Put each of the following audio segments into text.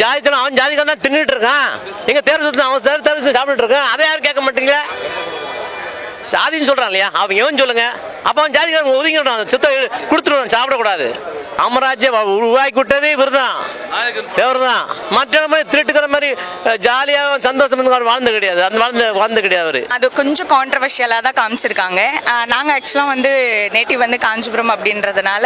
ஜாதித்தனம் அவன் ஜாதிக்காரன் தான் தின்னுட்டு இருக்கான். எங்கள் தேர்வு சுத்தம் அவன் தேர்வு சுத்தம் சாப்பிட்டுட்டு இருக்கான். அதை யாரும் கேட்க மாட்டீங்களா? சாதின்னு சொல்கிறான் இல்லையா, அவன் எவன் சொல்லுங்க. அப்போ அவன் ஜாதிக்காரன் ஒதுங்கிட்டான், சுத்தம் கொடுத்துருவான், சாப்பிடக்கூடாது. காமராஜர் உருவாக்கி விட்டது இவர் தான், தேவர் தான். மற்ற மாதிரி திருட்டுக்கிற மாதிரி ஜாலியாக சந்தோஷம் வாழ்ந்து கிடையாது, அந்த வாழ்ந்து கிடையாது. அது கொஞ்சம் கான்ட்ரவர்ஷியலாக தான் காமிச்சிருக்காங்க. நாங்கள் ஆக்சுவலாக வந்து நேட்டிவ் வந்து காஞ்சிபுரம் அப்படின்றதுனால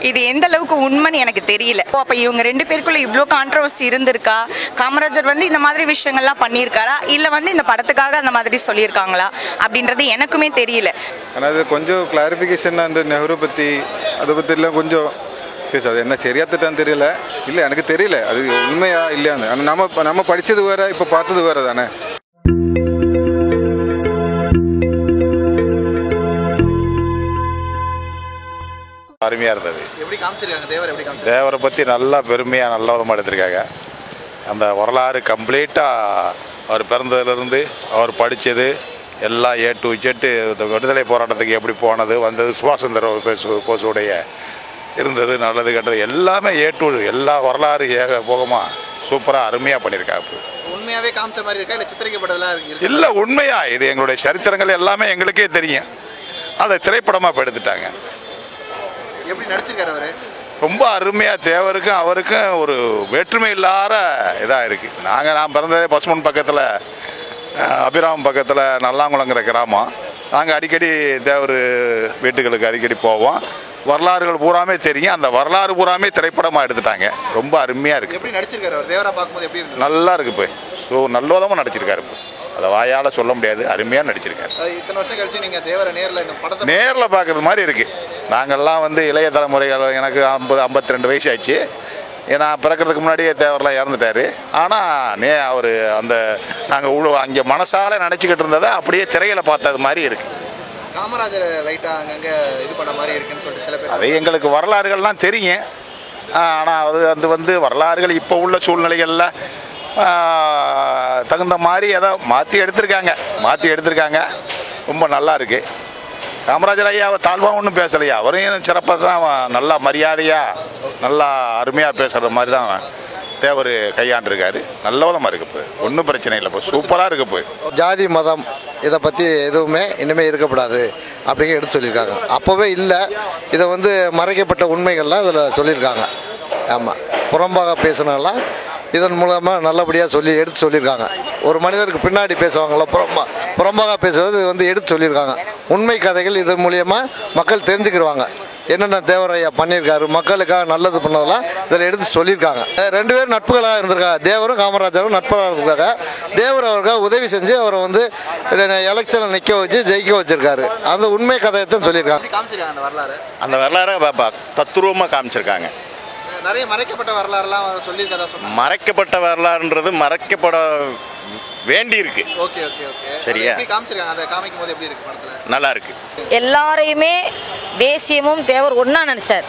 இது எந்த அளவுக்கு உண்மைன்னு எனக்கு தெரியல. அப்போ இவங்க 2 பேருக்குள்ள இவ்வளோ கான்ட்ரவர்சி இருந்திருக்கா? காமராஜர் வந்து இந்த மாதிரி விஷயங்கள்லாம் பண்ணியிருக்காரா, இல்லை வந்து இந்த படத்துக்காக அந்த மாதிரி சொல்லியிருக்காங்களா அப்படின்றது எனக்குமே தெரியல. ஆனால் அது கொஞ்சம் கிளாரிஃபிகேஷன் அந்த நெஹ்ரு பற்றி அதை பற்றிலாம் கொஞ்சம் பேச, அது என்ன சரியா திட்டான்னு தெரியல. இல்லை எனக்கு தெரியல அது உண்மையா இல்லையான்னு. ஆனால் நம்ம படித்தது வேற, இப்போ பார்த்தது வேற தானே. அருமையாக இருந்தது. எப்படி காமிச்சிருக்காங்க தேவர்? எப்படி காமிச்சிருக்காங்க? தேவரை பற்றி நல்லா பெருமையாக நல்ல விதமாக எடுத்திருக்காங்க. அந்த வரலாறு கம்ப்ளீட்டாக அவர் பிறந்ததுலேருந்து அவர் படித்தது எல்லாம் A to Z, இந்த விடுதலை போராட்டத்துக்கு எப்படி போனது வந்தது, சுபாஷ் சந்திர போஸுடைய இருந்தது, நல்லது கெட்டது எல்லாமே A to எல்லா வரலாறு போகமாக சூப்பராக அருமையாக பண்ணியிருக்காங்க. உண்மையாகவே காமிச்ச மாதிரி இருக்கா இல்லை சித்தரிக்கப்பட்டதெல்லாம் இருக்கு? இல்லை, உண்மையா இது எங்களுடைய சரித்திரங்கள் எல்லாமே எங்களுக்கே தெரியும். அதை திரைப்படமாக இப்போ எடுத்துட்டாங்க. எப்படி நடிச்சிருக்காரு அவர்? ரொம்ப அருமையாக தேவருக்கும் அவருக்கும் ஒரு வேற்றுமை இல்லாத இதாக இருக்குது. நான் பிறந்ததே பசுமன் பக்கத்தில், அபிராமம் பக்கத்தில் நல்லாங்குளங்கிற கிராமம். நாங்கள் அடிக்கடி தேவர் வீட்டுகளுக்கு அடிக்கடி போவோம். வரலாறுகள் பூராமே தெரியும். அந்த வரலாறு பூராமே திரைப்படமாக எடுத்துட்டாங்க. ரொம்ப அருமையாக இருக்குது. எப்படி நடிச்சிருக்காரு அவர்? தேவரா பார்க்கும்போது எப்படி இருக்கு? நல்லா இருக்குது போய். நல்லதாக நடிச்சிருக்காரு. இப்போ அதை வாயால் சொல்ல முடியாது, அருமையாக நடிச்சிருக்காரு. இத்தனை வருஷம் கழிச்சு நீங்கள் தேவரை நேரில் இந்த படத்தை நேரில் பார்க்குறது மாதிரி இருக்குது. நாங்கள்லாம் வந்து இளைய தலைமுறைகள், எனக்கு 52 வயசு ஆச்சு. ஏன்னா பிறக்கிறதுக்கு முன்னாடியே தேவரெலாம் இறந்துட்டார். ஆனால் அவர் அந்த நாங்கள் அங்கே மனசால் நினச்சிக்கிட்டு இருந்ததை அப்படியே திரையில் பார்த்தது மாதிரி இருக்குது. காமராஜர் லைட்டாக அங்கங்கே இது பண்ண மாதிரி இருக்குன்னு சொல்லிட்டு சில பேர். அது எங்களுக்கு வரலாறுகள்லாம் தெரியும். ஆனால் அது வந்து வரலாறுகள் இப்போ உள்ள சூழ்நிலைகளில் தகுந்த மாதிரி ஏதோ மாற்றி எடுத்திருக்காங்க. ரொம்ப நல்லா இருக்குது. காமராஜர் ஐயா தாழ்வாக ஒன்றும் பேசலையா, அவரையும் சிறப்பாக தான் நல்லா மரியாதையாக நல்லா அருமையாக பேசுகிற மாதிரி தான் தேவர் கையாண்டிருக்காரு. நல்ல விதமாக இருக்குது. இப்போ ஒன்றும் பிரச்சனை இல்லை. இப்போ சூப்பராக இருக்குது. இப்போ ஜாதி மதம் இதை பற்றி எதுவுமே இனிமேல் இருக்கக்கூடாது அப்படிங்கிற எடுத்து சொல்லியிருக்காங்க. அப்போவே இல்லை, இதை வந்து மறைக்கப்பட்ட உண்மைகள்லாம் இதில் சொல்லியிருக்காங்க. ஆமாம், புறம்பாக பேசினாலாம் இதன் மூலமாக நல்லபடியாக எடுத்து சொல்லியிருக்காங்க. ஒரு மனிதருக்கு பின்னாடி பேசுவாங்கள புறம்பாக பேசுவது வந்து எடுத்து சொல்லியிருக்காங்க. உண்மை கதைகள் இதன் மூலியமாக மக்கள் தெரிஞ்சுக்கிடுவாங்க. என்னென்ன தேவரையா பண்ணியிருக்காரு, மக்களுக்காக நல்லது பண்ணதெல்லாம் இதில் எடுத்து சொல்லியிருக்காங்க. 2 பேரும் நட்புகளாக இருந்திருக்காங்க. தேவரும் காமராஜரும் நட்புகளாக இருந்திருக்காங்க. தேவர் அவருக்கு உதவி செஞ்சு அவரை வந்து எலெக்ஷனில் நிற்க வச்சு ஜெயிக்க வச்சிருக்காரு. அந்த உண்மை கதையத்தான் சொல்லியிருக்காங்க. அந்த வரலாறை தத்துரூபமாக காமிச்சிருக்காங்க. நிறைய மறைக்கப்பட்ட வரலாறுலாம் சொல்லியிருக்கதா சொன்னாங்க. மறைக்கப்பட்ட வரலாறுன்றது மறைக்கப்பட வேண்டி இருக்கு. ஓகே ஓகே ஓகே, சரியா? எப்படி காமிச்சிருக்காங்க? அதை காமிக்கும் போது எப்படி இருக்கு படத்துல? நல்லா இருக்கு. எல்லாரையுமே தேசியமும் தேவர் ஒன்றா நினச்சார்.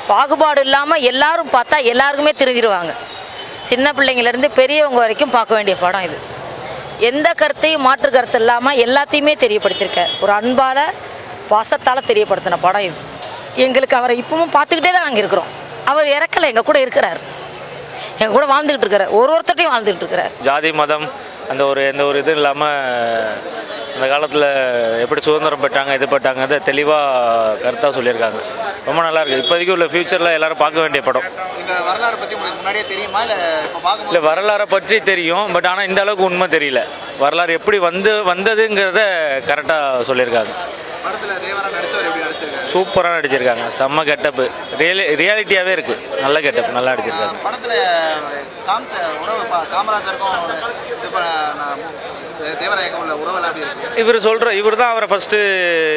பாகுபாடு இல்லாமல் எல்லாரும் பார்த்தா எல்லாருக்குமே தெரிஞ்சிருவாங்க. சின்ன பிள்ளைங்கள்லேருந்து பெரியவங்க வரைக்கும் பார்க்க வேண்டிய படம் இது. எந்த கருத்தையும் மாற்று கருத்து இல்லாமல் எல்லாத்தையுமே தெரியப்படுத்தியிருக்க ஒரு அன்பால் பாசத்தால் தெரியப்படுத்தின படம் இது. எங்களுக்கு அவரை இப்பவும் பார்த்துக்கிட்டே தான் நாங்கள் இருக்கிறோம். அவர் இறக்கலை, எங்கள் கூட இருக்கிறார், எங்கள் கூட வாழ்ந்துக்கிட்டு இருக்கிறார், ஒருத்தட்டையும் வாழ்ந்துக்கிட்டு இருக்கிறார். ஜாதி மதம் அந்த எந்த ஒரு இது இல்லாமல் அந்த காலத்தில் எப்படி சுதந்திரம் பெற்றாங்க, இது பெற்றாங்க, அதை தெளிவாக கருத்தாக சொல்லியிருக்காங்க. ரொம்ப நல்லா இருக்குது. இப்போதைக்கு உள்ள ஃபியூச்சரில் எல்லோரும் பார்க்க வேண்டிய படம். இந்த வரலாறு பற்றி உங்களுக்கு முன்னாடியே தெரியுமா இல்லை இப்போ பார்க்க? இல்லை, வரலாறை பற்றி தெரியும். பட் ஆனால் இந்த அளவுக்கு உண்மை தெரியல. வரலாறு எப்படி வந்ததுங்கிறத கரெக்டாக சொல்லியிருக்காங்க. படத்தில் தேவரா நடிச்சவர் எப்படி நடிச்சிருக்காங்க? சூப்பராக நடிச்சிருக்காங்க. செம்ம கெட்டப்பு, ரியாலிட்டியாகவே இருக்குது. நல்ல கெட்டப், நல்லா நடிச்சிருக்காங்க. படத்தில் காமிச்ச உறவு காமராஜருக்கும் தேவராயக்கும் உள்ள உறவெல்லாம் எப்படி இருக்கு? இவர் தான் அவரை ஃபஸ்ட்டு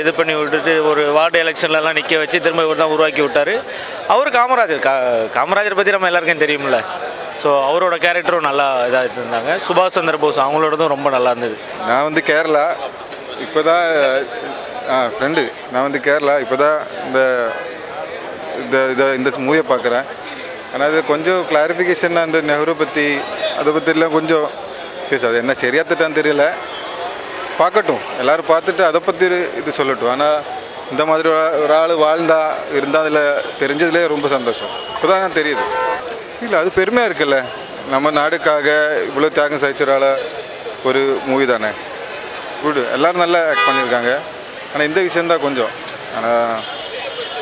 இது பண்ணி விட்டுட்டு ஒரு வார்டு எலெக்ஷன்லலாம் நிற்க வச்சு திரும்ப இவர் தான் உருவாக்கி விட்டார். அவர் காமராஜர் பற்றி நம்ம எல்லாருக்கும் தெரியுமில்ல. ஸோ அவரோட கேரக்டரும் நல்லா இதாக இருந்தாங்க. சுபாஷ் சந்திர போஸ் அவங்களோடதும் ரொம்ப நல்லா இருந்தது. நான் வந்து கேரளா இப்போ தான் ஃப்ரெண்டு. நான் வந்து கேரளா இப்போ தான் இந்த மூவியை பார்க்குறேன். ஆனால் அது கொஞ்சம் கிளாரிஃபிகேஷன் அந்த நெஹ்ரு பற்றி அதை பற்றிலாம் கொஞ்சம் பேச, அது என்ன சரியா திட்டான்னு தெரியல. பார்க்கட்டும், எல்லோரும் பார்த்துட்டு அதை பற்றி இது சொல்லட்டும். ஆனால் இந்த மாதிரி ஒரு ஆள் இருந்தால் அதில் தெரிஞ்சதுலேயே ரொம்ப சந்தோஷம். இப்போ தான் தெரியுது. இல்லை, அது பெருமையாக இருக்குல்ல. நம்ம நாடுக்காக இவ்வளோ தியாகம் சகிச்சரால ஒரு மூவி தானே. குட், எல்லோரும் நல்லா ஆக்ட் பண்ணியிருக்காங்க. ஆனால் இந்த விஷயந்தான் கொஞ்சம், ஆனால்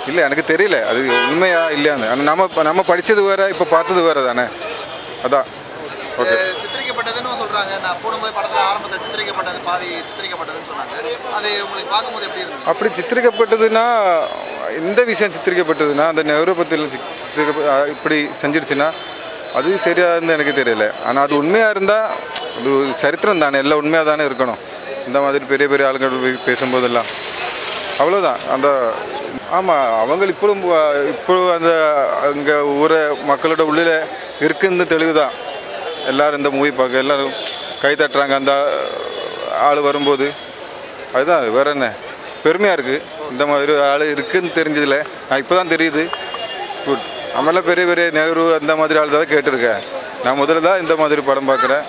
இல்லை எனக்கு தெரியல அது உண்மையா இல்லையான்னு. ஆனால் நம்ம படித்தது வேறு, இப்போ பார்த்தது வேறு தானே. அதான் ஓகே. சித்தரிக்கப்பட்டதுன்னு சொல்கிறாங்க. நான் போடும்போது படத்தில் ஆரம்பத்தில் சித்தரிக்கப்பட்டது பாதி சித்தரிக்கப்பட்டதுன்னு சொன்னாங்க. அது உங்களுக்கு பார்க்கும்போது எப்படி இருக்கு? அப்படி சித்தரிக்கப்பட்டதுன்னா, இந்த விஷயம் சித்தரிக்கப்பட்டதுன்னா, அந்த நெஹ்ரு பற்றியில் இப்படி செஞ்சிடுச்சுன்னா அது சரியாக இருந்தால் எனக்கு தெரியல. ஆனால் அது உண்மையாக இருந்தால் அது ஒரு சரித்திரம் தானே, எல்லாம் உண்மையாக தானே இருக்கணும். இந்த மாதிரி பெரிய பெரிய ஆளுங்கள் பேசும்போதெல்லாம் அவ்வளோதான். அந்த ஆமாம், அவங்க இப்போ அந்த அங்கே ஊரை மக்களோட உள்ளில் இருக்குன்னு தெளிவு தான். எல்லோரும் இந்த மூவி பார்க்க எல்லோரும் கை தட்டுறாங்க அந்த ஆள் வரும்போது. அதுதான், வேறு என்ன, பெருமையாக இருக்குது. இந்த மாதிரி ஆள் இருக்குதுன்னு தெரிஞ்சதில்ல, நான் இப்போ தான் தெரியுது. குட். நம்மளாம் பெரிய பெரிய நெஹ்ரு அந்த மாதிரி ஆள் தான் கேட்டிருக்கேன். நான் முதல்ல தான் இந்த மாதிரி படம் பார்க்குறேன்.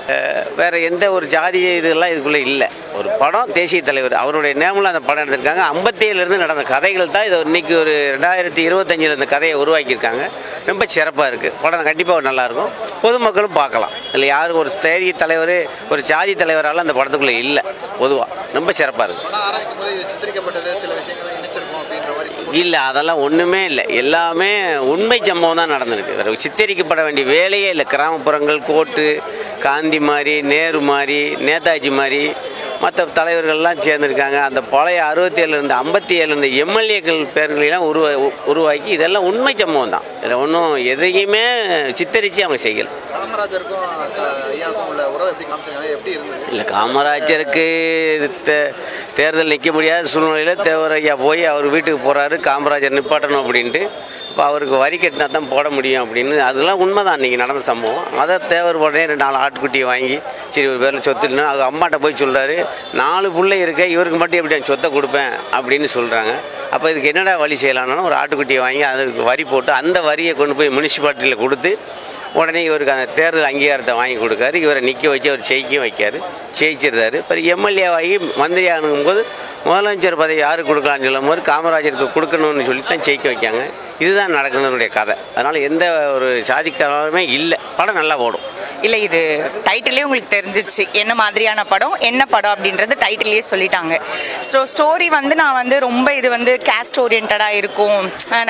வேறு எந்த ஒரு ஜாதி இதெல்லாம் இதுக்குள்ளே இல்லை. ஒரு படம் தேசிய தலைவர் அவருடைய நேமில் அந்த படம் எடுத்திருக்காங்க. 57லேருந்து நடந்த கதைகள் தான் இதை இன்றைக்கி ஒரு 2025 இந்த கதையை உருவாக்கியிருக்காங்க. ரொம்ப சிறப்பாக இருக்குது படம். கண்டிப்பாக நல்லாயிருக்கும், பொதுமக்களும் பார்க்கலாம். இல்லை யாரும் ஒரு தேசிய தலைவர் ஒரு ஜாதி தலைவரால் அந்த படத்துக்குள்ளே இல்லை. பொதுவாக ரொம்ப சிறப்பாக இருக்குது. இல்லை, அதெல்லாம் ஒன்றுமே இல்லை. எல்லாமே உண்மை சம்பவம் தான் நடந்திருக்கு. வேறு சித்தரிக்கப்பட வேண்டிய வேலையே இல்லை. கிராமப்புறங்கள், கோட்டு, காந்தி மாதிரி, நேரு மாதிரி, நேதாஜி மாதிரி மற்ற தலைவர்கள்லாம் சேர்ந்துருக்காங்க. அந்த பழைய 67 57 எம்எல்ஏக்கள் பேர்களெல்லாம் உருவாக்கி இதெல்லாம் உண்மை சம்பவம் தான். இதில் ஒன்றும் எதையுமே சித்தரித்து அவங்க செய்யலை. காமராஜருக்கும் ஐயாவுக்கும் உள்ள உறவு எப்படி காமிச்சாங்க, எப்படி இருந்தது? இல்லை, காமராஜருக்கு தேர்தல் நிற்க முடியாத சூழ்நிலையில் தேவர் ஐயா போய் அவர் வீட்டுக்கு போகிறாரு, காமராஜர் நிப்பாட்டணும் அப்படின்ட்டு. இப்போ அவருக்கு வரி கட்டினா தான் போட முடியும் அப்படின்னு. அதெல்லாம் உண்மை தான் இன்றைக்கி நடந்த சம்பவம். அதை தேவர் உடனே 4 ஆட்டுக்குட்டியை வாங்கி சரி ஒரு பேரில் சொத்து இல்லைன்னா அவங்க அம்மாட்ட போய் சொல்கிறாரு, 4 பிள்ளை இருக்க இவருக்கு மட்டும் எப்படி சொத்தை கொடுப்பேன் அப்படின்னு சொல்கிறாங்க. அப்போ இதுக்கு என்னடா வழி செய்யலாம்னா ஒரு ஆட்டுக்குட்டியை வாங்கி அதுக்கு வரி போட்டு அந்த வரியை கொண்டு போய் முனிசிபாலிட்டியில் கொடுத்து உடனே இவருக்கு அந்த தேர்தல் அங்கீகாரத்தை வாங்கி கொடுக்காரு. இவரை நிற்க வச்சு அவர் ஜெயிக்கவும் வைக்காரு, ஜெயிச்சிருந்தார். இப்போ எம்எல்ஏ ஆகி மந்திரி ஆகும்போது முதலமைச்சர் பதவி யாருக்கு கொடுக்கலான்னு சொல்லும் போது காமராஜருக்கு கொடுக்கணும்னு சொல்லி தான் ஜெயிக்க வைக்காங்க. இதுதான் நடக்கணுடைய கதை. அதனால் எந்த ஒரு சாதிக்காரமே இல்லை. படம் நல்லா ஓடும். இல்லை, இது டைட்டிலே உங்களுக்கு தெரிஞ்சிச்சு என்ன மாதிரியான படம், என்ன படம் அப்படின்றது டைட்டிலே சொல்லிட்டாங்க. ஸோ ஸ்டோரி வந்து நான் வந்து ரொம்ப இது வந்து கேஸ்ட் ஓரியன்டாக இருக்கும்.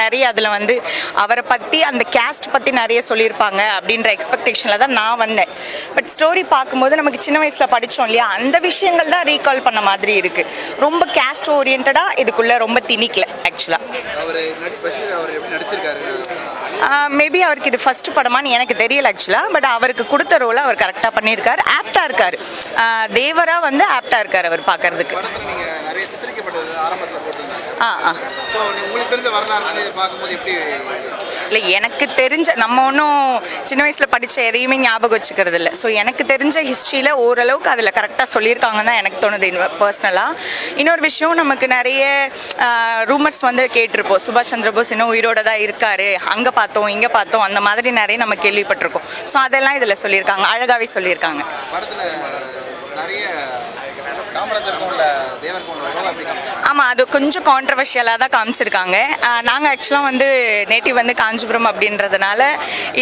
நிறைய அதில் வந்து அவரை பற்றி அந்த கேஸ்ட் பற்றி நிறைய சொல்லியிருப்பாங்க அப்படின்ற எக்ஸ்பெக்டேஷனில் தான் நான் வந்தேன். பட் ஸ்டோரி பார்க்கும்போது நமக்கு சின்ன வயசில் படித்தோம் இல்லையா, அந்த விஷயங்கள் தான் ரீகால் பண்ண மாதிரி இருக்குது. ரொம்ப கேஸ்ட் ஓரியன்டாக இதுக்குள்ளே ரொம்ப திணிக்கல ஆக்சுவலாக. மேபி அவருக்கு இது ஃபர்ஸ்ட் படமான்னு எனக்கு தெரியல ஆக்சுவலாக. பட் அவருக்கு கொடுத்த ரோலை அவர் கரெக்டாக பண்ணியிருக்காரு, ஆப்டாக இருக்கார். தேவரா வந்து ஆப்டாக இருக்கார் அவர் பார்க்கறதுக்கு. இல்லை, எனக்கு தெரிஞ்ச நம்ம ஒன்றும் சின்ன வயசில் படித்த எதையுமே ஞாபகம் வச்சுக்கிறது இல்லை. ஸோ எனக்கு தெரிஞ்ச ஹிஸ்ட்ரியில் ஓரளவுக்கு அதில் கரெக்டாக சொல்லியிருக்காங்கன்னு தான் எனக்கு தோணுது பர்சனலாக. இன்னொரு விஷயம், நமக்கு நிறைய ரூமர்ஸ் வந்து கேட்டிருப்போம். சுபாஷ் சந்திர போஸ் இன்னும் உயிரோட தான் இருக்காரு, அங்கே பார்த்தோம் இங்கே பார்த்தோம் அந்த மாதிரி நிறைய நம்ம கேள்விப்பட்டிருக்கோம். ஸோ அதெல்லாம் இதில் சொல்லியிருக்காங்க, அழகாகவே சொல்லியிருக்காங்க. ஆமாம், அது கொஞ்சம் கான்ட்ரவர்ஷியலாக தான் காமிச்சிருக்காங்க. நாங்கள் ஆக்சுவலாக வந்து நேட்டிவ் வந்து காஞ்சிபுரம் அப்படின்றதுனால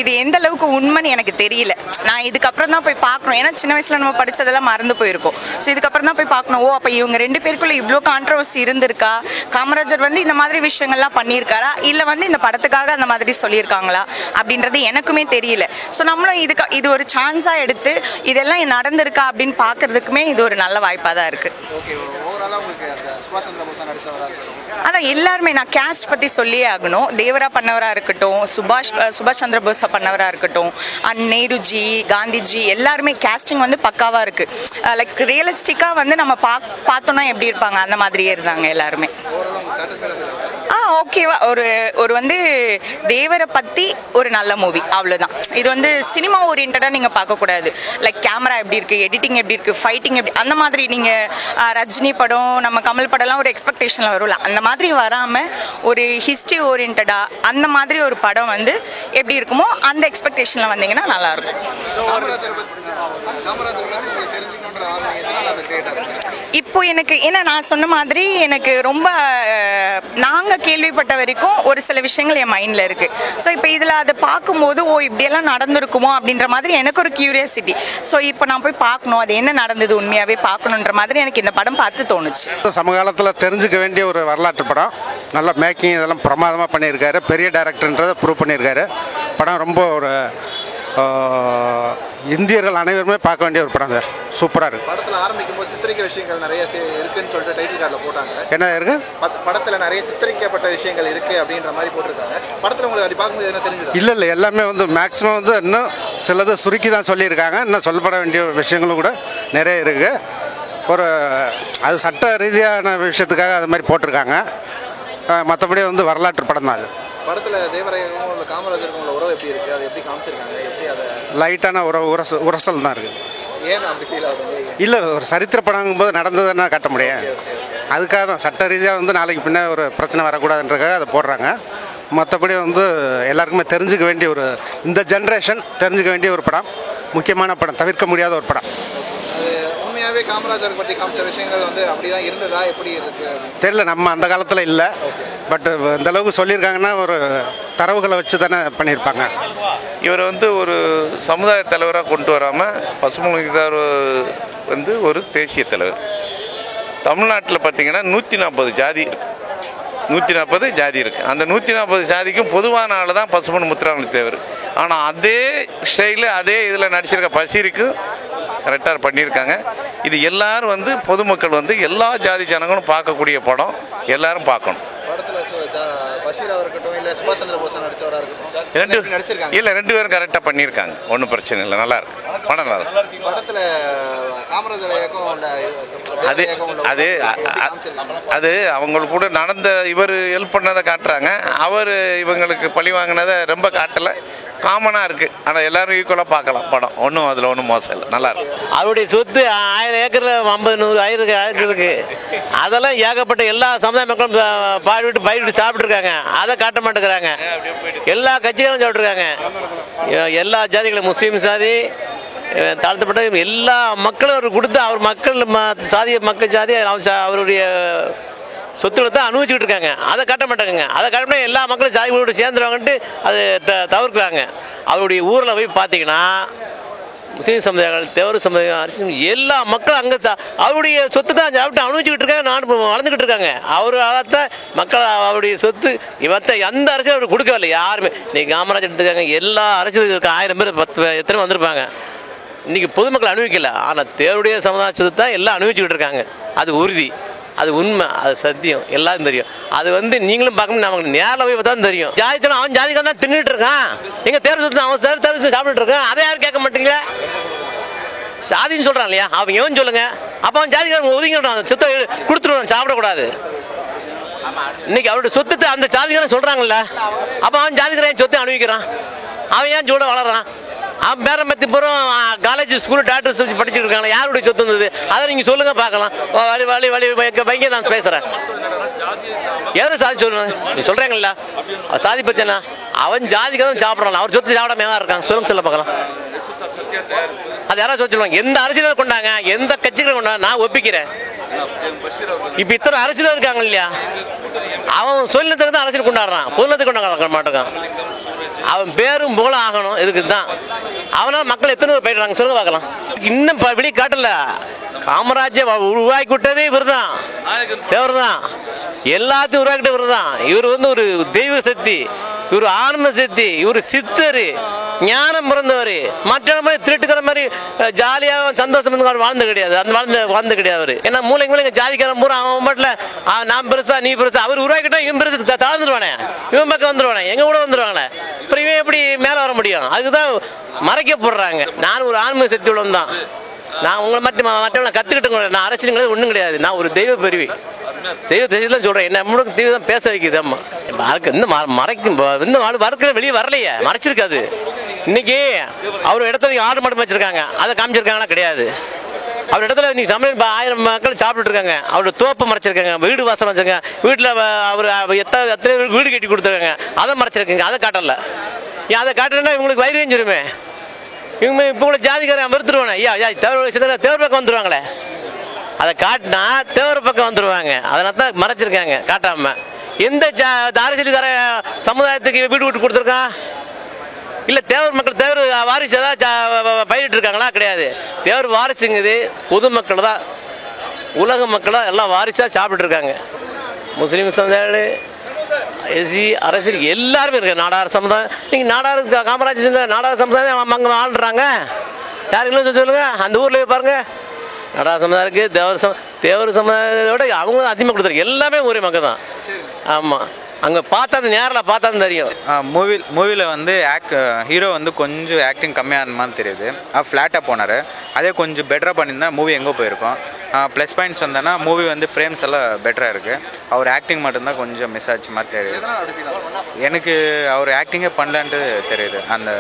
இது எந்த அளவுக்கு உண்மைன்னு எனக்கு தெரியல. நான் இதுக்கப்புறம் தான் போய் பார்க்கணும். ஏன்னா சின்ன வயசில் நம்ம படித்ததெல்லாம் மறந்து போயிருக்கோம். ஸோ இதுக்கப்புறம் தான் போய் பார்க்கணும். ஓ, அப்போ இவங்க 2 பேருக்குள்ளே இவ்வளோ கான்ட்ரவர்சி இருந்திருக்கா, காமராஜர் வந்து இந்த மாதிரி விஷயங்கள்லாம் பண்ணியிருக்காரா, இல்லை வந்து இந்த படத்துக்காக அந்த மாதிரி சொல்லியிருக்காங்களா அப்படின்றது எனக்குமே தெரியல. ஸோ நம்மளும் இது ஒரு சான்ஸாக எடுத்து இதெல்லாம் நடந்திருக்கா அப்படின்னு பார்க்கறதுக்குமே இது ஒரு நல்ல வாய்ப்பாக தான் இருக்குது. அதான் எல்லாருமே, நான் கேஸ்ட் பற்றி சொல்லியே ஆகணும். தேவரா பண்ணவராக இருக்கட்டும், சுபாஷ் சந்திர போஸா பண்ணவராக இருக்கட்டும், அண்ட் நேருஜி, காந்திஜி, எல்லாருமே கேஸ்டிங் வந்து பக்காவாக இருக்குது. லைக் ரியலிஸ்டிக்காக வந்து நம்ம பார்த்தோன்னா எப்படி இருப்பாங்க அந்த மாதிரியே இருந்தாங்க எல்லாருமே. ஓகேவா, ஒரு வந்து தேவரை பற்றி ஒரு நல்ல மூவி, அவ்வளோதான். இது வந்து சினிமா ஓரியன்டாக நீங்கள் பார்க்கக்கூடாது. லைக் கேமரா எப்படி இருக்குது, எடிட்டிங் எப்படி இருக்குது, ஃபைட்டிங் எப்படி, அந்த மாதிரி நீங்கள் ரஜினி படம், நம்ம கமல் படம்லாம் ஒரு எக்ஸ்பெக்டேஷனில் வரும்ல, அந்த மாதிரி வராமல் ஒரு ஹிஸ்ட்ரி ஓரியன்டாக அந்த மாதிரி ஒரு படம் வந்து எப்படி இருக்குமோ அந்த எக்ஸ்பெக்டேஷனில் வந்தீங்கன்னா நல்லாயிருக்கும். இப்போ எனக்கு ஏன்னா நான் சொன்ன மாதிரி எனக்கு ரொம்ப நாங்கள் நாங்கள் கேள்விப்பட்ட வரைக்கும் ஒரு சில விஷயங்கள் என் மைண்டில் இருக்குது. ஸோ இப்போ இதில் அதை பார்க்கும்போது இப்படியெல்லாம் நடந்திருக்குமோ அப்படின்ற மாதிரி எனக்கு ஒரு கியூரியாசிட்டி. ஸோ இப்போ நான் போய் பார்க்கணும், அது என்ன நடந்தது உண்மையாகவே பார்க்கணுன்ற மாதிரி எனக்கு இந்த படம் பார்த்து தோணுச்சு. சமகாலத்தில் தெரிஞ்சுக்க வேண்டிய ஒரு வரலாற்று படம். நல்ல மேக்கிங் இதெல்லாம் பிரமாதமாக பண்ணியிருக்காரு. பெரிய டைரக்டர்ன்றதை ப்ரூவ் பண்ணியிருக்காரு. படம் ரொம்ப ஒரு இந்தியர்கள் அனைவருமே பார்க்க வேண்டிய ஒரு படம் சார். சூப்பராக இருக்குது. படத்தில் ஆரம்பிக்கும் போது சித்தரிக்க விஷயங்கள் நிறைய இருக்குன்னு சொல்லிட்டு டைட்டில் கார்டில் போட்டாங்க. என்ன இருக்கு? படத்தில் நிறைய சித்தரிக்கப்பட்ட விஷயங்கள் இருக்குது அப்படின்ற மாதிரி போட்டிருக்காங்க. படத்தில் உங்களுக்கு அப்படி பார்க்கும்போது என்ன தெரிஞ்சுது? இல்லை எல்லாமே மேக்ஸிமம் இன்னும் சிலது சுருக்கி தான் சொல்லியிருக்காங்க. இன்னும் சொல்லப்பட வேண்டிய விஷயங்களும் கூட நிறைய இருக்குது. அது சட்ட ரீதியான விஷயத்துக்காக அது மாதிரி போட்டிருக்காங்க. மற்றபடி வரலாற்று படம் தான் அது. படத்தில் தேவராயனுக்கும் இல்லை காமராஜருக்கும் உள்ள உறவு எப்படி இருக்குது, அது எப்படி காமிச்சிருக்காங்க, எப்படி அதை லைட்டான உரசல் தான் இருக்குது. ஏன் அப்படி ஃபீல் ஆகுது? இல்லை, ஒரு சரித்திர படங்கும்போது நடந்ததுன்னா காட்ட முடியும். அதுக்காக தான் சட்ட ரீதியாக நாளைக்கு பின்ன ஒரு பிரச்சனை வரக்கூடாதுன்றதுக்காக அதை போடுறாங்க. மற்றபடி எல்லாருக்குமே தெரிஞ்சுக்க வேண்டிய இந்த ஜென்ரேஷன் தெரிஞ்சுக்க வேண்டிய ஒரு படம். முக்கியமான படம், தவிர்க்க முடியாத ஒரு படம். அது உண்மையாகவே காமராஜர் பற்றி காமிச்ச விஷயங்கள் அப்படி தான் இருந்ததா, எப்படி இருக்குது தெரியல. நம்ம அந்த காலத்தில் இல்லை, பட் இந்த அளவுக்கு சொல்லியிருக்காங்கன்னா ஒரு தரவுகளை வச்சு தானே பண்ணியிருப்பாங்க. இவர் ஒரு சமுதாய தலைவராக கொண்டு வராமல் பசுமொழிதார் ஒரு தேசிய தலைவர். தமிழ்நாட்டில் பார்த்திங்கன்னா 140 ஜாதி இருக்குது. 140 ஜாதி இருக்குது. அந்த 140 ஜாதிக்கும் பொதுவான ஆள் தான் பசுமன் முத்துராமலிங்க தேவர். ஆனால் அதே ஸ்டைலு அதே இதில் நடிச்சிருக்க பஷீருக்கு கரெக்டாக பண்ணியிருக்காங்க. இது எல்லோரும் பொதுமக்கள் எல்லா ஜாதி ஜனங்களும் பார்க்கக்கூடிய படம். எல்லோரும் பார்க்கணும். ரெண்டு பேரும் கரெக்டாக பண்ணியிருக்காங்க. ஒன்றும் பிரச்சனை இல்லை, நல்லா இருக்கு படம். நல்லா இருக்கு. அது அவங்களுக்கு கூட நடந்த இவர் ஹெல்ப் பண்ணதை காட்டுறாங்க. அவர் இவங்களுக்கு பழி வாங்கினதை ரொம்ப காட்டலை, காமனாக இருக்குது. ஆனால் எல்லோரும் ஈக்குவலாக பார்க்கலாம் படம். அதில் ஒன்றும் மோசம் இல்லை, நல்லா இருக்கு. அவருடைய சொத்து 1000 ஏக்கரில் 50-100 ஏக்கர் இருக்குது. அதெல்லாம் ஏகப்பட்ட எல்லா சமுதாய மக்களும் பயிரிட்டு சாப்பிட்ருக்காங்க. அதை காட்ட மாட்டேங்கிறாங்க. எல்லா கட்சிகளும் சாப்பிட்ருக்காங்க. எல்லா ஜாதிகளும், முஸ்லீம் சாதி, தாழ்த்தப்பட்ட எல்லா மக்களும் அவர் கொடுத்து அவர் மக்கள் மக்கள் ஜாதி அவருடைய சொத்துக்களை தான் அனுபவிச்சுக்கிட்டு இருக்காங்க. அதை காட்ட மாட்டாங்க. அதை காட்டினா எல்லா மக்களும் ஜாதிகளோடு சேர்ந்துருவாங்கன்ட்டு அது தவிர்க்கிறாங்க. அவருடைய ஊரில் போய் பார்த்தீங்கன்னா முஸ்லீம் சமுதாயங்கள், தேவர் சமுதாயம், அரிசி எல்லா மக்களும் அங்கே அவருடைய சொத்து தான் சாப்பிட்டு அனுபவிச்சுக்கிட்டு இருக்காங்க. நாடு வளர்ந்துக்கிட்டு இருக்காங்க. அவரால் மக்கள் அவருடைய சொத்து எந்த அரசியல் அவர் கொடுக்கவில்லை யாருமே. இன்றைக்கி காமராஜ் எடுத்துக்காங்க. எல்லா அரசியல் இருக்க 1000 பேர் 10 எத்தனை வந்திருப்பாங்க. இன்றைக்கி பொதுமக்கள் அனுபவிக்கல. ஆனால் தேவருடைய சமுதாய சொத்து தான் எல்லாம் அனுபவிச்சுக்கிட்டு இருக்காங்க. அது உறுதி, அது உண்மை, அது சத்தியம், எல்லாரும் தெரியும். அது நீங்களும் பார்க்கணும், நமக்கு நேரில் போய் பார்த்தா தெரியும். ஜாதித்தனம் அவன் ஜாதிக்காரன் தான் தின்னுட்டு இருக்கான். எங்கள் தேர்வு சொத்து அவன் தேர்வு சொத்து சாப்பிட்டுட்டு இருக்கான். அதை யாரும் கேட்க மாட்டீங்களா? சாதின்னு சொல்கிறான் இல்லையா, அவன் எவன் சொல்லுங்க. அப்போ அவன் ஜாதிக்காரன் ஒதுங்கிட்டான், சொத்தை கொடுத்துருவான், சாப்பிடக்கூடாது. இன்னைக்கு அவருடைய சொத்து அந்த ஜாதிக்காரன் சொல்கிறாங்கல்ல, அப்போ அவன் ஜாதிக்காரன் சொத்தை அனுபவிக்கிறான். அவன் ஏன் சூட வளர்றான்? அவன் பேரம் பற்றி பூரம் காலேஜ் ஸ்கூல் டாக்டர்ஸ் வச்சு படிச்சுட்டு இருக்காங்க. யாருடைய சொத்து இருந்தது அதை நீங்கள் சொல்லுங்கள் பார்க்கலாம். வைங்க நான் பேசுகிறேன். எது சாதி சொல்லுங்க, நீ சொல்கிறீங்களா சாதி பிரச்சனை? அவன் ஜாதிக்காரன் சாப்பிட்றான், அவர் சொத்து சாப்பிடாம ஏன் இருக்காங்க சொல்லுங்க, சொல்ல பார்க்கலாம். அது யாராவது சொல்லுவாங்க. எந்த அரசியல் கொண்டாங்க, எந்த கட்சிகள் கொண்டாங்க, நான் ஒப்பிக்கிறேன். இப்போ இத்தனை அரசியல் இருக்காங்க இல்லையா, அவன் சொல்லினத்துக்கு தான் அரசியல் கொண்டாடுறான், பொருளத்துக்கு கொண்டாட மாட்டேங்கான். அவன் பேரும் போல ஆகணும், இதுக்கு தான். அவனால் மக்கள் எத்தனை பேர் போயிடுறாங்க சொல்லுங்க பார்க்கலாம். இன்னும் வெளியே காட்டல. காமராஜர் உருவாக்கி விட்டதே இவர் தான், தேவர் தான். எல்லாத்தையும் உருவாக்கிட்டு இவர் தான். இவர் ஒரு தெய்வ சக்தி, இவர் ஆனந்த சக்தி, இவர் சித்தர், ஞானம் பிறந்தவர். மற்ற மாதிரி திருட்டுக்கிற மாதிரி ஜாலியாக சந்தோஷம் வாழ்ந்து கிடையாது. அந்த வாழ்ந்து கிடையாது அவர். ஏன்னா மூளைங்க ஜாதிக்காரன் பூரா அவன் மட்டும் நான் பெருசா நீ பெருசா. அவர் உருவாக்கிட்டா இவன் பெருசு தாழ்ந்துருவானே, இவன் பக்கம் வந்துருவானே, எங்க கூட வந்துருவாங்களே. அப்புறம் இவன் எப்படி மேலே வர முடியும்? அதுக்குதான் மறைக்க போடுறாங்க. நான் ஒரு ஆன்மீக சக்தி உள்ளவன் தான். நான் உங்களை மற்றவங்களை கற்றுக்கிட்டு நான் அரசியல் ஒன்றும் கிடையாது. நான் ஒரு தெய்வ பெருவி செய்வதான் சொல்கிறேன். என்ன முழுக்க தீவு தான் பேச வைக்குது. அம்மா வாழ்க்கை இந்த மறைக்கும் இந்த வாழ்க்கை வெளியே வரலையே, மறைச்சிருக்காது. இன்னைக்கு அவர் இடத்துல ஆடு மாடு வச்சிருக்காங்க, அதை காமிச்சிருக்காங்களா? கிடையாது. அவர் இடத்துல இன்னைக்கு சமையல் 1000 மக்கள் சாப்பிட்டு இருக்காங்க. அவரோட தோப்பை மறைச்சிருக்காங்க, வீடு வாசல் வச்சிருக்காங்க, வீட்டில் அவர் எத்தனை வீடு கட்டி கொடுத்துருக்காங்க, அதை மறைச்சிருக்காங்க. அதை காட்டல. ஏன் அதை காட்டலன்னா இவங்களுக்கு வயிறு எஞ்சிருமே. இவங்க இப்போ கூட ஜாதிக்காரன் வெறுத்துருவானே. தேவர் பக்கம் வந்துடுவாங்களே. அதை காட்டினா தேவர் பக்கம் வந்துடுவாங்க. அதனால தான் மறைச்சிருக்காங்க, காட்டாமல். எந்த அரசியலுக்கார சமுதாயத்துக்கு வீடு விட்டு கொடுத்துருக்கான்? இல்லை தேவர் மக்கள் தேவர் வாரிசு ஏதாவது பயிரிட்டு இருக்காங்களா? கிடையாது. தேவர் வாரிசுங்குது பொதுமக்கள் தான், உலக மக்களாக எல்லாம் வாரிசாக சாப்பிட்டு இருக்காங்க. முஸ்லீம் சமுதாயம், எஸ்சி, அரசியல் எல்லாருமே இருக்கு. நாடார் சமுதாயம், நீங்கள் நாடார் காமராஜர் நாடார் சமுதாயம் அங்கே ஆளுறாங்க. யாருக்கெல்லாம் சொல்லுங்க, அந்த ஊரில் போய் பாருங்க. நாடார் சமுதாயம் இருக்குது, தேவர் சமுதாயத்தோட அவங்க அதிகமாக கொடுத்துருக்கு. எல்லாமே ஒரே மக்கள் தான். ஆமாம், அங்கே பார்த்தா நேரில் பார்த்தா தெரியும். மூவியில் வந்து ஹீரோ வந்து கொஞ்சம் ஆக்டிங் கம்மியான மாதிரி தெரியுது. ஃப்ளாட்டாக போனார். அதே கொஞ்சம் பெட்டராக பண்ணியிருந்தா மூவி எங்கே போயிருக்கோம். ப்ளஸ் பாயிண்ட்ஸ் வந்தோன்னா மூவி வந்து ஃப்ரேம்ஸ் எல்லாம் பெட்டராக இருக்குது. அவர் ஆக்டிங் மட்டும்தான் கொஞ்சம் மிஸ் ஆச்சு மாதிரி தெரியுது. எனக்கு அவர் ஆக்டிங்கே பண்ணலான்ட்டு தெரியுது. அந்த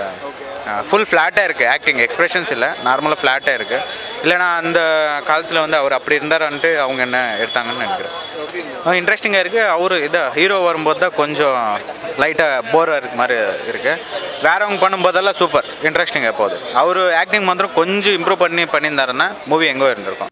ஃபுல் ஃப்ளாட்டாக இருக்குது ஆக்டிங், எக்ஸ்ப்ரெஷன்ஸ் இல்லை, நார்மலாக ஃப்ளாட்டாக இருக்குது. இல்லைனா அந்த காலத்தில் வந்து அவர் அப்படி இருந்தாரான்ட்டு அவங்க என்ன எடுத்தாங்கன்னு நினைக்கிறேன். இன்ட்ரெஸ்டிங்காக இருக்குது. அவர் ஹீரோ வரும்போது தான் கொஞ்சம் லைட்டாக போராக இருக்க மாதிரி இருக்குது. வேறவங்க பண்ணும்போதெல்லாம் சூப்பர் இன்ட்ரெஸ்டிங்காக போகுது. அவர் ஆக்டிங் மாத்திரம் கொஞ்சம் இம்ப்ரூவ் பண்ணியிருந்தாருன்னா மூவி எங்கோ இருந்திருக்கும்.